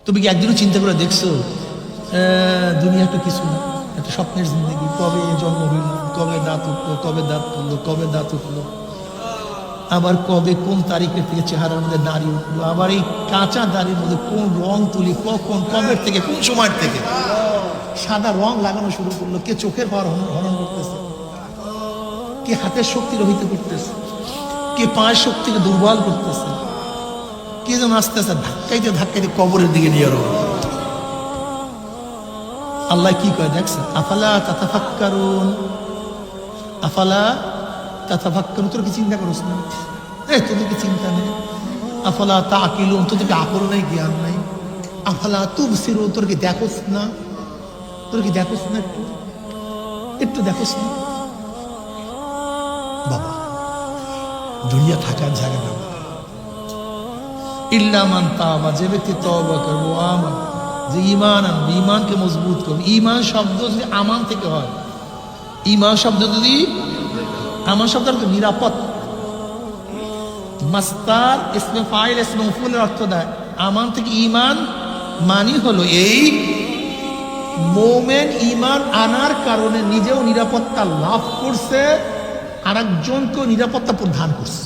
তুমি কি একদিনও চিন্তা করে দেখছো দুনিয়া তো কিছু না, একটা স্বপ্নের জিন্দগি, কবে জন্ম হইল, কবে দাঁত উঠলো, কবে দাঁত তুললো, কবে দাঁত উঠলো, আবার কবে কোন তারিখের থেকে চেহারার মধ্যে দাড়ি উঠলো, আবার এই কাঁচা দাড়ির মধ্যে কোন রং তুলি, কখন, কবের থেকে, কোন সময়ের থেকে সাদা রং লাগানো শুরু করলো, কে চোখের পাওয়ার হরণ করতেছে, কে হাতের শক্তি রহিত করতেছে, কে পায়ের শক্তিকে দুর্বল করতেছে, কে যেন আস্তে আস্তে ধাক্কাইতে ধাক্কাইতে কবরের দিকে নিয়ে রো। আল্লাহ কি কয় দেখছেন? আফালা তাতাফাক্কারুন, আফালা তাতাফাক্কারুন, তোর কি চিন্তা করছ না? তোদের কি চিন্তা নেই? আফালা তাআকিলুন, তোদের কি আকল নাই, জ্ঞান নাই? আফালা তুবসিরুন, তোর কি দেখোস না? তোর কি দেখোস না? একটু একটু দেখোস না? বাবা, দুনিয়া থাকার জায়গা না। ইল্লা মান তাবা, যে ব্যক্তি তওবা করবে, আমান, যে ঈমান আনবে, ঈমানকে মজবুত করবে। ঈমান শব্দ যদি আমান থেকে হয়, ঈমান শব্দ যদি, আমান শব্দ নিরাপদ, মাস্তার ইসমে ফাইল ইসমে মাফউলের অর্থ দেয়। আমান থেকে ঈমান মানি হলো এই মুমিন ঈমান আনার কারণে নিজেও নিরাপত্তা লাভ করছে, আরেকজনকেও নিরাপত্তা প্রদান করছে।